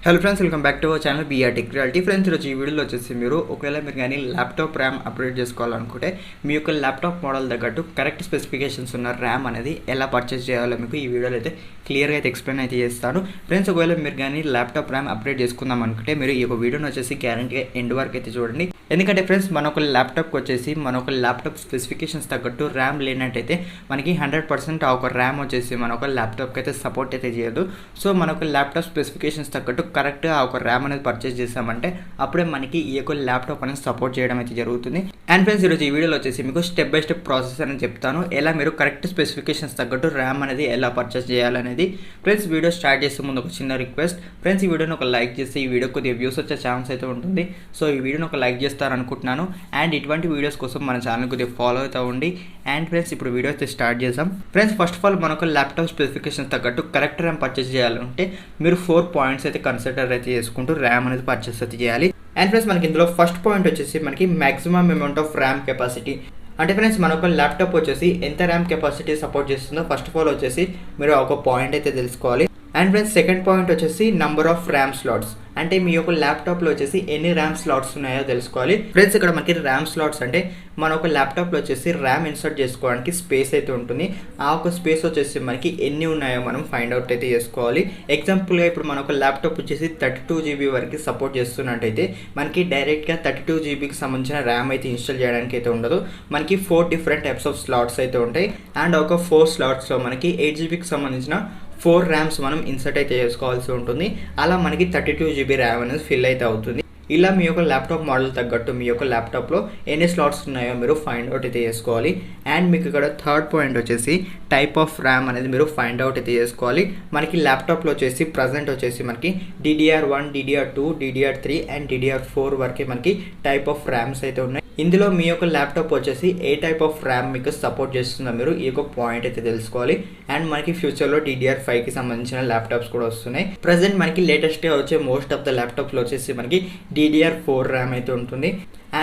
Hello friends, welcome back to our channel BR tech reality. Friends, ఈరోజు ఈ వీడియోలో వచ్చేసి ఒకవేళ మీరు కానీ ల్యాప్టాప్ ర్యామ్ అప్గ్రేడ్ చేసుకోవాలనుకుంటే మీ యొక్క ల్యాప్టాప్ మోడల్ తగ్గట్టు కరెక్ట్ స్పెసిఫికేషన్స్ ఉన్న ర్యామ్ అనేది ఎలా పర్చేస్ చేయాలో మీకు ఈ వీడియోలో అయితే క్లియర్గా అయితే ఎక్స్ప్లెయిన్ అయితే చేస్తాను. ఫ్రెండ్స్, ఒకవేళ మీరు కానీ ల్యాప్టాప్ ర్యామ్ అప్గ్రేడ్ చేసుకుందాం అనుకుంటే మీరు ఈ యొక్క వీడియోని వచ్చేసి గ్యారంటీగా ఎండ్ వరకు అయితే చూడండి. ఎందుకంటే ఫ్రెండ్స్, మన ఒక ల్యాప్టాప్కి వచ్చేసి మన ఒక ల్యాప్టాప్ స్పెసిఫికేషన్స్ తగ్గట్టు ర్యామ్ లేనట్టయితే మనకి 100% ఆ ఒక ర్యామ్ వచ్చేసి మన ఒక ల్యాప్టాప్కి అయితే సపోర్ట్ అయితే చేయదు. సో మన ఒక ల్యాప్టాప్ స్పెసిఫికేషన్స్ తగ్గట్టు కరెక్ట్గా ఆ ఒక ర్యామ్ అనేది పర్చేస్ చేసామంటే అప్పుడే మనకి ఈ యొక్క ల్యాప్టాప్ అనేది సపోర్ట్ చేయడం అయితే జరుగుతుంది. అండ్ ఫ్రెండ్స్, ఈరోజు ఈ వీడియోలో వచ్చేసి మీకు స్టెప్ బై స్టెప్ ప్రాసెస్ అని చెప్తాను, ఎలా మీరు కరెక్ట్ స్పెసిఫికేషన్స్ తగ్గట్టు ర్యామ్ అనేది ఎలా పర్చేస్ చేయాలనేది. ఫ్రెండ్స్, వీడియో స్టార్ట్ చేసే ముందు ఒక చిన్న రిక్వెస్ట్. ఫ్రెండ్స్, ఈ వీడియోని ఒక లైక్ చేస్తే ఈ వీడియో కొద్దిగా వ్యూస్ వచ్చే ఛాన్స్ అయితే ఉంటుంది. సో ఈ వీడియోని ఒక లైక్ చేస్తారనుకుంటున్నాను. అండ్ ఇటువంటి వీడియోస్ కోసం మన ఛానల్ కొద్దిగా ఫాలో అవుతూ ఉండి. అండ్ ఫ్రెండ్స్, ఇప్పుడు వీడియో అయితే స్టార్ట్ చేద్దాం. ఫ్రెండ్స్, ఫస్ట్ ఆఫ్ ఆల్ మనకు ల్యాప్టాప్ స్పెసిఫికేషన్స్ తగ్గట్టు కరెక్ట్ ర్యామ్ పర్చేస్ చేయాలంటే మీరు 4 పాయింట్స్ అయితే కన్సిడర్ అయితే చేసుకుంటూ ర్యామ్ అనేది పర్చేస్ అయితే చేయాలి. అండ్ ఫ్రెండ్స్, మనకి ఇందులో ఫస్ట్ పాయింట్ వచ్చేసి మనకి maximum amount of RAM capacity. అంటే ఫ్రెండ్స్, మనకు ల్యాప్టాప్ వచ్చేసి ఎంత ర్యామ్ కెపాసిటీ సపోర్ట్ చేస్తుందో ఫస్ట్ ఆఫ్ ఆల్ వచ్చేసి మీరు ఒక పాయింట్ అయితే తెలుసుకోవాలి. అండ్ ఫ్రెండ్స్, సెకండ్ పాయింట్ వచ్చేసి నంబర్ ఆఫ్ ర్యామ్ స్లాట్స్. అంటే మీ యొక్క ల్యాప్టాప్లో వచ్చేసి ఎన్ని ర్యామ్ స్లాట్స్ ఉన్నాయో తెలుసుకోవాలి. ఫ్రెండ్స్, ఇక్కడ మనకి ర్యామ్ స్లాట్స్ అంటే మన ఒక ల్యాప్టాప్లో వచ్చేసి ర్యామ్ ఇన్సర్ట్ చేసుకోవడానికి స్పేస్ అయితే ఉంటుంది. ఆ ఒక స్పేస్ వచ్చేసి మనకి ఎన్ని ఉన్నాయో మనం ఫైండ్ అవుట్ అయితే చేసుకోవాలి. ఎగ్జాంపుల్గా ఇప్పుడు మన ఒక ల్యాప్టాప్ వచ్చేసి 32 GB వరకు సపోర్ట్ చేస్తున్నట్టయితే మనకి డైరెక్ట్గా 32 GBకి సంబంధించిన ర్యామ్ అయితే ఇన్స్టాల్ చేయడానికి అయితే ఉండదు. మనకి 4 డిఫరెంట్ టైప్స్ ఆఫ్ స్లాట్స్ అయితే ఉంటాయి. అండ్ ఒక 4 స్లాట్స్లో మనకి 8 GBకి సంబంధించిన 4 ర్యామ్స్ మనం ఇన్సర్ట్ అయితే చేసుకోవాల్సి ఉంటుంది. అలా మనకి 32 GB ర్యామ్ అనేది ఫిల్ అయితే అవుతుంది. ఇలా మీ యొక్క ల్యాప్టాప్ మోడల్ తగ్గట్టు మీ యొక్క ల్యాప్టాప్లో ఎన్ని స్లాట్స్ ఉన్నాయో మీరు ఫైండ్ అవుట్ అయితే చేసుకోవాలి. అండ్ మీకు ఇక్కడ థర్డ్ పాయింట్ వచ్చేసి టైప్ ఆఫ్ ర్యామ్ అనేది మీరు ఫైండ్ అవుట్ అయితే చేసుకోవాలి. మనకి ల్యాప్టాప్లో వచ్చేసి ప్రజెంట్ వచ్చేసి మనకి DDR1, DDR2, DDR3 and DDR4 వరకు మనకి టైప్ ఆఫ్ ర్యామ్స్ అయితే ఉన్నాయి. ఇందులో మీ యొక్క ల్యాప్టాప్ వచ్చేసి ఏ టైప్ ఆఫ్ ర్యామ్ మీకు సపోర్ట్ చేస్తుందో మీరు ఈ యొక్క పాయింట్ అయితే తెలుసుకోవాలి. అండ్ మనకి ఫ్యూచర్లో DDR5కి సంబంధించిన ల్యాప్టాప్స్ కూడా వస్తున్నాయి. ప్రజెంట్ మనకి లేటెస్ట్గా వచ్చే మోస్ట్ ఆఫ్ ద ల్యాప్టాప్స్లో వచ్చేసి మనకి DDR4 ర్యామ్ అయితే ఉంటుంది.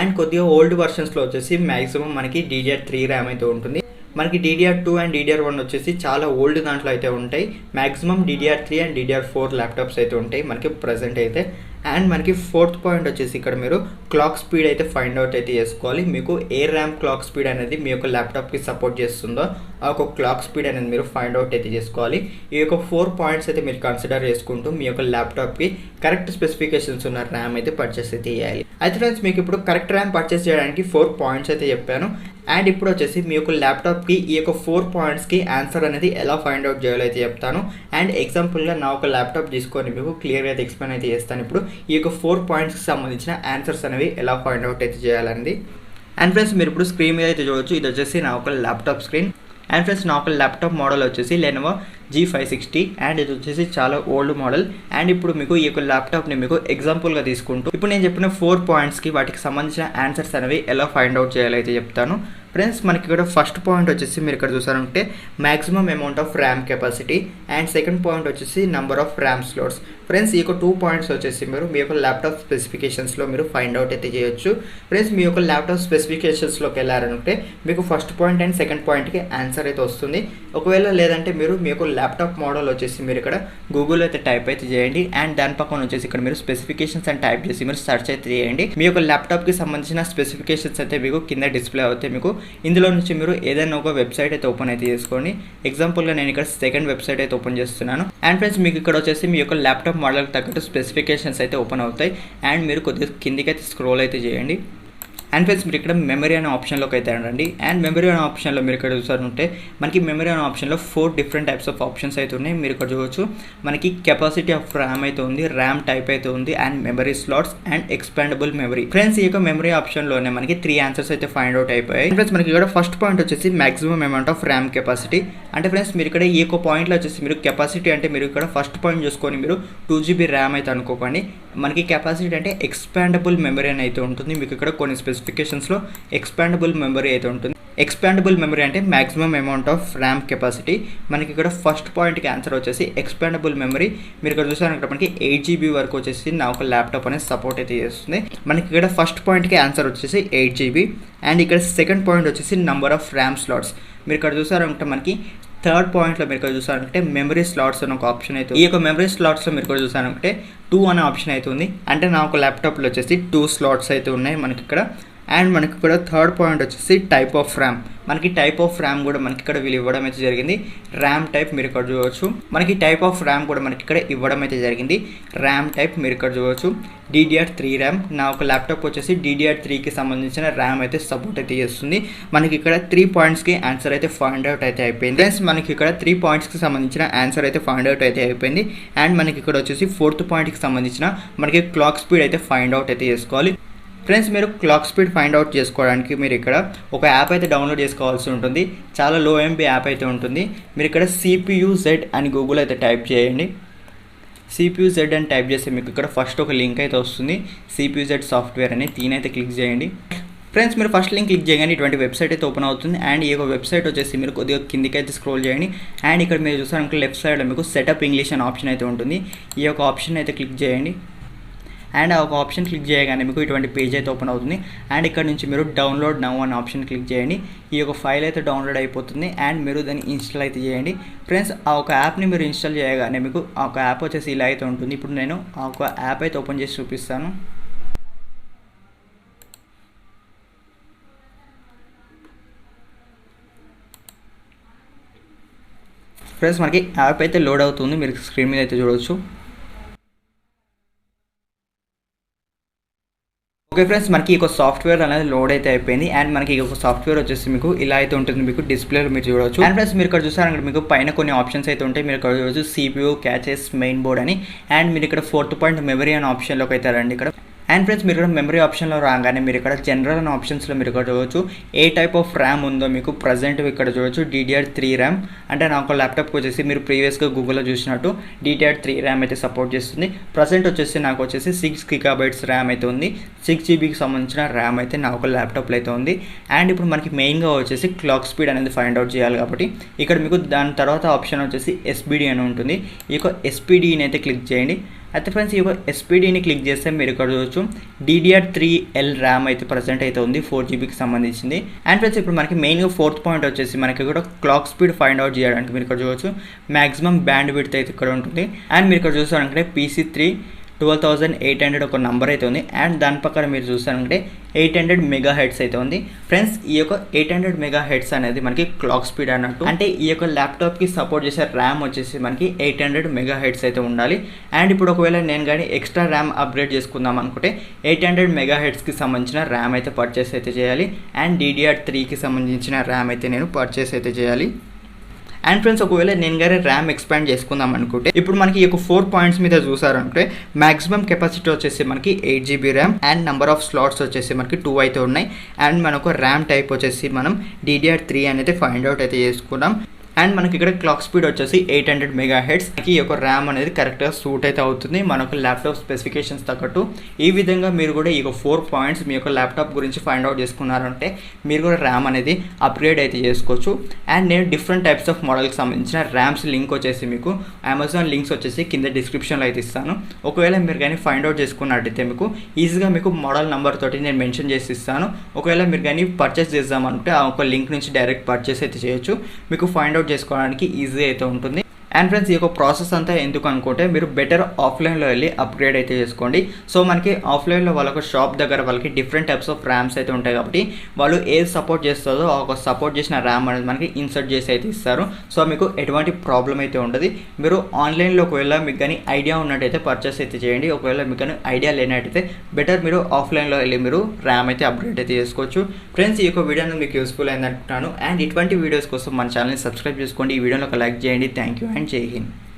అండ్ కొద్దిగా ఓల్డ్ వర్షన్స్లో వచ్చేసి మ్యాక్సిమం మనకి DDR3 ర్యామ్ అయితే ఉంటుంది. మనకి DDR2 అండ్ DDR1 వచ్చేసి చాలా ఓల్డ్ దాంట్లో అయితే ఉంటాయి. Maximum DDR3 and DDR4 laptops అయితే ఉంటాయి మనకి ప్రజెంట్ అయితే. అండ్ మనకి ఫోర్త్ పాయింట్ వచ్చేసి ఇక్కడ మీరు క్లాక్ స్పీడ్ అయితే ఫైండ్ అవుట్ అయితే చేసుకోవాలి. మీకు ఏ ర్యామ్ క్లాక్ స్పీడ్ అనేది మీ యొక్క ల్యాప్టాప్కి సపోర్ట్ చేస్తుందో ఆ ఒక క్లాక్ స్పీడ్ అనేది మీరు ఫైండ్ అవుట్ అయితే చేసుకోవాలి. ఈ యొక్క 4 పాయింట్స్ అయితే మీరు కన్సిడర్ చేసుకుంటూ మీ యొక్క ల్యాప్టాప్కి కరెక్ట్ స్పెసిఫికేషన్స్ ఉన్న ర్యామ్ అయితే పర్చేస్ అయితే చేయాలి. అయితే ఫ్రెండ్స్, మీకు ఇప్పుడు కరెక్ట్ ర్యామ్ పర్చేస్ చేయడానికి 4 పాయింట్స్ అయితే చెప్పాను. అండ్ ఇప్పుడు వచ్చేసి మీ యొక్క ల్యాప్టాప్కి ఈ యొక్క 4 పాయింట్స్కి ఆన్సర్ అనేది ఎలా ఫైండ్ అవుట్ చేయాలో అయితే చెప్తాను. అండ్ ఎగ్జాంపుల్గా నా ఒక ల్యాప్టాప్ తీసుకొని మీకు క్లియర్గా అయితే ఎక్స్ప్లెయిన్ అయితే చేస్తాను. ఇప్పుడు ఈ యొక్క 4 పాయింట్స్కి సంబంధించిన ఆన్సర్స్ అనేవి ఎలా ఫైండ్ అవుట్ అయితే చేయాలనేది. అండ్ ఫ్రెండ్స్, మీరు ఇప్పుడు స్క్రీన్ మీద అయితే చూడవచ్చు. ఇది వచ్చేసి నా ఒక ల్యాప్టాప్ స్క్రీన్. అండ్ ఫ్రెండ్స్, నా ఒక ల్యాప్టాప్ మోడల్ వచ్చేసి Lenovo G560. అండ్ ఇది వచ్చేసి చాలా ఓల్డ్ మోడల్. అండ్ ఇప్పుడు మీకు ఈ యొక్క ల్యాప్టాప్ని మీకు ఎగ్జాంపుల్గా తీసుకుంటూ ఇప్పుడు నేను చెప్పిన 4 పాయింట్స్కి వాటికి సంబంధించిన ఆన్సర్స్ అనేవి ఎలా ఫైండ్ అవుట్ చేయాలో అయితే చెప్తాను. ఫ్రెండ్స్, మనకి ఇక్కడ ఫస్ట్ పాయింట్ వచ్చేసి మీరు ఇక్కడ చూసారంటే maximum amount of RAM capacity. And second point వచ్చేసి number of RAM slots. Friends, ఈ యొక్క 2 పాయింట్స్ వచ్చేసి మీరు మీ యొక్క ల్యాప్టాప్ స్పెసిఫికేషన్స్లో మీరు ఫైండ్ అవుట్ అయితే చేయొచ్చు. ఫ్రెండ్స్, మీ యొక్క ల్యాప్టాప్ స్పెసిఫికేషన్స్లోకి వెళ్ళారంటే మీకు ఫస్ట్ పాయింట్ అండ్ సెకండ్ పాయింట్కి ఆన్సర్ అయితే వస్తుంది. ఒకవేళ లేదంటే మీరు మీ యొక్క ల్యాప్టాప్ మోడల్ వచ్చేసి మీరు ఇక్కడ గూగుల్ అయితే టైప్ అయితే చేయండి. అండ్ దాని పక్కన వచ్చేసి ఇక్కడ మీరు స్పెసిఫికేషన్స్ అని టైప్ చేసి మీరు సెర్చ్ అయితే చేయండి. మీ యొక్క ల్యాప్టాప్కి సంబంధించిన స్పెసిఫికేషన్స్ అయితే మీకు కింద డిస్ప్లే అవుతాయి. మీకు ఇందులో నుంచి మీరు ఏదైనా ఒక వెబ్సైట్ అయితే ఓపెన్ అయితే చేసుకోండి. ఎగ్జాంపుల్గా నేను ఇక్కడ సెకండ్ వెబ్సైట్ అయితే ఓపెన్ చేస్తున్నాను. అండ్ ఫ్రెండ్స్, మీకు ఇక్కడ వచ్చేసి మీ యొక్క ల్యాప్టాప్ మోడల్కి తగ్గట్టు స్పెసిఫికేషన్స్ అయితే ఓపెన్ అవుతాయి. అండ్ మీరు కొద్దిగా కిందికి అయితే స్క్రోల్ అయితే చేయండి. అండ్ ఫ్రెండ్స్, మీరు ఇక్కడ మెమరీ అనే ఆప్షన్లోకి అయితే రండి. అండ్ మెమరీ అనే ఆప్షన్లో మీరు ఇక్కడ చూసారంటే మనకి మెమరీ అనే ఆప్షన్లో 4 డిఫరెంట్ టైప్స్ ఆఫ్ ఆప్షన్స్ అయితే ఉన్నాయి. మీరు ఇక్కడ చూడవచ్చు. మనకి కెపాసిటీ ఆఫ్ ర్యామ్ అయితే ఉంది, ర్యామ్ టైప్ అయితే ఉంది, and memory slots and expandable memory. Friends, ఈ యొక్క మెమరీ ఆప్షన్లోనే మనకి 3 ఆన్సర్స్ అయితే ఫైండ్ అవుట్ అయిపోయాయి. ఫ్రెండ్స్, మనకి ఇక్కడ ఫస్ట్ పాయింట్ వచ్చేసి maximum amount of RAM capacity. అంటే ఫ్రెండ్స్, మీరు ఇక్కడ ఈ యొక్క పాయింట్లో వచ్చేసి మీరు కెపాసిటీ అంటే మీరు ఇక్కడ ఫస్ట్ పాయింట్ చూసుకొని మీరు 2 GB ర్యామ్ అయితే అనుకోకండి. మనకి కెపాసిటీ అంటే ఎక్స్పాండబుల్ మెమరీ అని అయితే ఉంటుంది. మీకు ఇక్కడ కొన్ని స్పెసిఫికేషన్స్లో ఎక్స్పాండబుల్ మెమరీ అయితే ఉంటుంది. ఎక్స్పాండబుల్ మెమరీ అంటే maximum amount of RAM capacity. మనకి ఇక్కడ ఫస్ట్ పాయింట్కి ఆన్సర్ వచ్చేసి ఎక్స్పాండబుల్ మెమరీ. మీరు ఇక్కడ చూసారంటే మనకి 8 GB వరకు వచ్చేసి నా ఒక ల్యాప్టాప్ అనేది సపోర్ట్ అయితే చేస్తుంది. మనకి ఇక్కడ ఫస్ట్ పాయింట్కి ఆన్సర్ వచ్చేసి 8 GB. అండ్ ఇక్కడ సెకండ్ పాయింట్ వచ్చేసి నంబర్ ఆఫ్ ర్యామ్ స్లాట్స్. మీరు ఇక్కడ చూసారంటే మనకి థర్డ్ పాయింట్లో మీరు ఇక్కడ చూసారంటే మెమరీ స్లాట్స్ అని ఒక ఆప్షన్ అయితే ఈ యొక్క మెమరీ స్లాట్స్లో మీరు ఇక్కడ చూసారంటే 2 అనే ఆప్షన్ అయితే ఉంది. అంటే నా ఒక ల్యాప్టాప్లో వచ్చేసి 2 స్లాట్స్ అయితే ఉన్నాయి మనకి ఇక్కడ. అండ్ మనకి ఇక్కడ థర్డ్ పాయింట్ వచ్చేసి టైప్ ఆఫ్ ర్యామ్. మనకి టైప్ ఆఫ్ ర్యామ్ కూడా మనకి ఇక్కడ వీళ్ళు ఇవ్వడం అయితే జరిగింది. ర్యామ్ టైప్ మీరు ఇక్కడ చూడవచ్చు. మనకి టైప్ ఆఫ్ ర్యామ్ కూడా మనకి ఇక్కడ ఇవ్వడం అయితే జరిగింది. ర్యామ్ టైప్ మీరు ఇక్కడ చూడవచ్చు. DDR3 RAM. నా ఒక ల్యాప్టాప్ వచ్చేసి DDR3కి సంబంధించిన ర్యామ్ అయితే సపోర్ట్ అయితే చేస్తుంది. మనకి ఇక్కడ 3 పాయింట్స్కి ఆన్సర్ అయితే ఫైండ్ అవుట్ అయితే అయిపోయింది. ఫ్రెండ్స్ మనకి ఇక్కడ 3 పాయింట్స్కి సంబంధించిన ఆన్సర్ అయితే ఫైండ్ అవుట్ అయితే అయిపోయింది. అండ్ మనకి ఇక్కడ వచ్చేసి 4th పాయింట్కి సంబంధించిన మనకి క్లాక్ స్పీడ్ అయితే ఫైండ్ అవుట్ అయితే చేసుకోవాలి. ఫ్రెండ్స్ మీరు క్లాక్ స్పీడ్ ఫైండ్ అవుట్ చేసుకోవడానికి మీరు ఇక్కడ ఒక యాప్ అయితే డౌన్లోడ్ చేసుకోవాల్సి ఉంటుంది. చాలా లో ఎంబీ యాప్ అయితే ఉంటుంది. మీరు ఇక్కడ CPU-Z అని గూగుల్ అయితే టైప్ చేయండి. CPU-Z అని టైప్ చేస్తే మీకు ఇక్కడ ఫస్ట్ ఒక లింక్ అయితే వస్తుంది. CPU-Z సాఫ్ట్వేర్ అని దీనైతే క్లిక్ చేయండి. ఫ్రెండ్స్ మీరు ఫస్ట్ లింక్ క్లిక్ చేయగానే ఇటువంటి వెబ్సైట్ అయితే ఓపెన్ అవుతుంది. అండ్ ఈ యొక్క వెబ్సైట్ వచ్చేసి మీరు కొద్దిగా కిందికి అయితే స్క్రోల్ చేయండి. అండ్ ఇక్కడ మీరు చూసారంటే లెఫ్ట్ సైడ్లో మీకు సెటప్ ఇంగ్లీష్ అనే ఆప్షన్ అయితే ఉంటుంది. ఈ యొక్క ఆప్షన్ అయితే క్లిక్ చేయండి. అండ్ ఆ ఒక ఆప్షన్ క్లిక్ చేయగానే మీకు ఇటువంటి పేజ్ అయితే ఓపెన్ అవుతుంది. అండ్ ఇక్కడ నుంచి మీరు డౌన్లోడ్ నౌ అనే ఆప్షన్ క్లిక్ చేయండి. ఈ యొక్క ఫైల్ అయితే డౌన్లోడ్ అయిపోతుంది. అండ్ మీరు దాన్ని ఇన్స్టాల్ అయితే చేయండి. ఫ్రెండ్స్ ఆ ఒక యాప్ని మీరు ఇన్స్టాల్ చేయగానే మీకు ఆ ఒక యాప్ వచ్చేసి ఇలా అయితే ఉంటుంది. ఇప్పుడు నేను ఆ ఒక యాప్ అయితే ఓపెన్ చేసి చూపిస్తాను. ఫ్రెండ్స్ మనకి యాప్ అయితే లోడ్ అవుతుంది. మీరు స్క్రీన్ మీద అయితే చూడవచ్చు. ఓకే ఫ్రెండ్స్ మనకి ఒక సాఫ్ట్వేర్ అనేది లోడ్ అయితే అయిపోయింది. అండ్ మనకి ఒక సాఫ్ట్వేర్ వచ్చేసి మీకు ఇలా అయితే ఉంటుంది. మీకు డిస్ప్లేలో మీరు చూడవచ్చు. అండ్ ఫ్రెండ్స్ మీరు ఇక్కడ చూసారంటే మీకు పైన కొన్ని ఆప్షన్స్ అయితే ఉంటాయి. మీరు ఇక్కడ చూడవచ్చు CPU, క్యాచెస్, మెయిన్ బోర్డ్ అని. అండ్ మీరు ఇక్కడ 4th పాయింట్ మెమరీ అనే ఆప్షన్లోకి అయితే రండి ఇక్కడ. అండ్ ఫ్రెండ్స్ మీరు ఇక్కడ మెమరీ ఆప్షన్లో రాగానే మీరు ఇక్కడ జనరల్ అనే ఆప్షన్స్లో మీరు ఇక్కడ చూడవచ్చు ఏ టైప్ ఆఫ్ ర్యామ్ ఉందో మీకు ప్రజెంట్ ఇక్కడ చూడవచ్చు. DDR3 RAM. అంటే నాకు ల్యాప్టాప్కి వచ్చేసి మీరు ప్రీవియస్గా గూగుల్లో చూసినట్టు DDR3 ర్యామ్ అయితే సపోర్ట్ చేస్తుంది. ప్రజెంట్ వచ్చేసి నాకు వచ్చేసి 6 GB ర్యామ్ అయితే ఉంది. 6 GBకి సంబంధించిన ర్యామ్ అయితే నా ఒక ల్యాప్టాప్లో అయితే ఉంది. అండ్ ఇప్పుడు మనకి మెయిన్గా వచ్చేసి క్లాక్ స్పీడ్ అనేది ఫైండ్ అవుట్ చేయాలి కాబట్టి ఇక్కడ మీకు దాని తర్వాత ఆప్షన్ వచ్చేసి SPD అని ఉంటుంది. ఈ యొక్క SPDని అయితే క్లిక్ చేయండి. అయితే ఫ్రెండ్స్ ఈ యొక్క SPDని క్లిక్ చేస్తే మీరు ఇక్కడ చూడవచ్చు DDR3L ర్యామ్ అయితే ప్రజెంట్ అయితే ఉంది 4 GBకి సంబంధించింది. అండ్ ఫ్రెండ్స్ ఇప్పుడు మనకి మెయిన్గా 4th పాయింట్ వచ్చేసి మనకి కూడా క్లాక్ స్పీడ్ ఫైండ్ అవుట్ చేయడానికి మీరు ఇక్కడ చూడవచ్చు మ్యాక్సిమం బ్యాండ్ విడ్త్ అయితే ఇక్కడ ఉంటుంది. అండ్ మీరు ఇక్కడ చూసారంటే PC3 12,800 ఒక నెంబర్ అయితే ఉంది. అండ్ దాని పక్కన మీరు చూసారంటే 800 MHz అయితే ఉంది. ఫ్రెండ్స్ ఈ యొక్క 800 MHz అనేది మనకి క్లాక్ స్పీడ్ అన్నట్టు. అంటే ఈ యొక్క ల్యాప్టాప్కి సపోర్ట్ చేసే ర్యామ్ వచ్చేసి మనకి 800 MHz అయితే ఉండాలి. అండ్ ఇప్పుడు ఒకవేళ నేను కానీ ఎక్స్ట్రా ర్యామ్ అప్గ్రేడ్ చేసుకుందాం అనుకుంటే 800 MHzకి సంబంధించిన ర్యామ్ అయితే పర్చేస్ అయితే చేయాలి. అండ్ DDR3కి సంబంధించిన ర్యామ్ అయితే నేను పర్చేస్ అయితే చేయాలి. అండ్ ఫ్రెండ్స్ ఒకవేళ నేను గారే ర్యామ్ ఎక్స్పాండ్ చేసుకుందాం అనుకుంటే ఇప్పుడు మనకి ఈ యొక్క 4 పాయింట్స్ మీద చూసారంటే మాక్సిమం కెపాసిటీ వచ్చేసి మనకి 8 GB RAM. And number of slots వచ్చేసి మనకి 2 అయితే ఉన్నాయి. అండ్ మనకు ర్యామ్ టైప్ వచ్చేసి మనం DDR3 అనేది ఫైండ్ అవుట్ అయితే చేసుకున్నాం. అండ్ మనకి ఇక్కడ క్లాక్ స్పీడ్ వచ్చేసి 800 MHz. ఈ యొక్క ర్యామ్ అనేది కరెక్ట్గా సూట్ అయితే అవుతుంది మనకు ల్యాప్టాప్ స్పెసిఫికేషన్స్ తగ్గట్టు. ఈ విధంగా మీరు కూడా ఈ 4 పాయింట్స్ మీ యొక్క ల్యాప్టాప్ గురించి ఫైండ్ అవుట్ చేసుకున్నారంటే మీరు కూడా ర్యామ్ అనేది అప్గ్రేడ్ అయితే చేసుకోవచ్చు. అండ్ నేను డిఫరెంట్ టైప్స్ ఆఫ్ మోడల్కి సంబంధించిన ర్యామ్స్ లింక్ వచ్చేసి మీకు అమెజాన్ లింక్స్ వచ్చేసి కింద డిస్క్రిప్షన్లో అయితే ఇస్తాను. ఒకవేళ మీరు కానీ ఫైండ్ అవుట్ చేసుకున్నట్టయితే మీకు ఈజీగా మీకు మోడల్ నెంబర్ తోటి నేను మెన్షన్ చేసి ఇస్తాను. ఒకవేళ మీరు కానీ పర్చేస్ చేద్దామంటే ఆ ఒక లింక్ నుంచి డైరెక్ట్ పర్చేస్ అయితే చేయొచ్చు. మీకు ఫైండ్ అవుట్ చేసుకోవడానికి ఈజీ అయితే ఉంటుంది. అండ్ ఫ్రెండ్స్ ఈ యొక్క ప్రాసెస్ అంతా ఎందుకు అనుకుంటే మీరు బెటర్ ఆఫ్లైన్లో వెళ్ళి అప్గ్రేడ్ అయితే చేసుకోండి. సో మనకి ఆఫ్లైన్లో వాళ్ళకు షాప్ దగ్గర వాళ్ళకి డిఫరెంట్ టైప్స్ ఆఫ్ ర్యామ్స్ అయితే ఉంటాయి కాబట్టి వాళ్ళు ఏది సపోర్ట్ చేస్తుందో ఒక సపోర్ట్ చేసిన ర్యామ్ అనేది మనకి ఇన్సర్ట్ చేసి అయితే ఇస్తారు. సో మీకు ఎటువంటి ప్రాబ్లం అయితే ఉండదు. మీరు ఆన్లైన్లో ఒకవేళ మీకు కానీ ఐడియా ఉన్నట్టయితే పర్చేస్ అయితే చేయండి. ఒకవేళ మీకు కానీ ఐడియా లేనట్టయితే బెటర్ మీరు ఆఫ్లైన్లో వెళ్ళి మీరు ర్యామ్ అయితే అప్గ్రేడ్ అయితే చేసుకోవచ్చు. ఫ్రెండ్స్ ఈ యొక్క వీడియో మీకు యూస్ఫుల్ అయింది అనుకుంటున్నాను. అండ్ ఇటువంటి వీడియోస్ కోసం మన ఛానల్ని సబ్స్క్రైబ్ చేసుకోండి. ఈ వీడియోలో ఒక లైక్ చేయండి. Thank you and Jai Hind.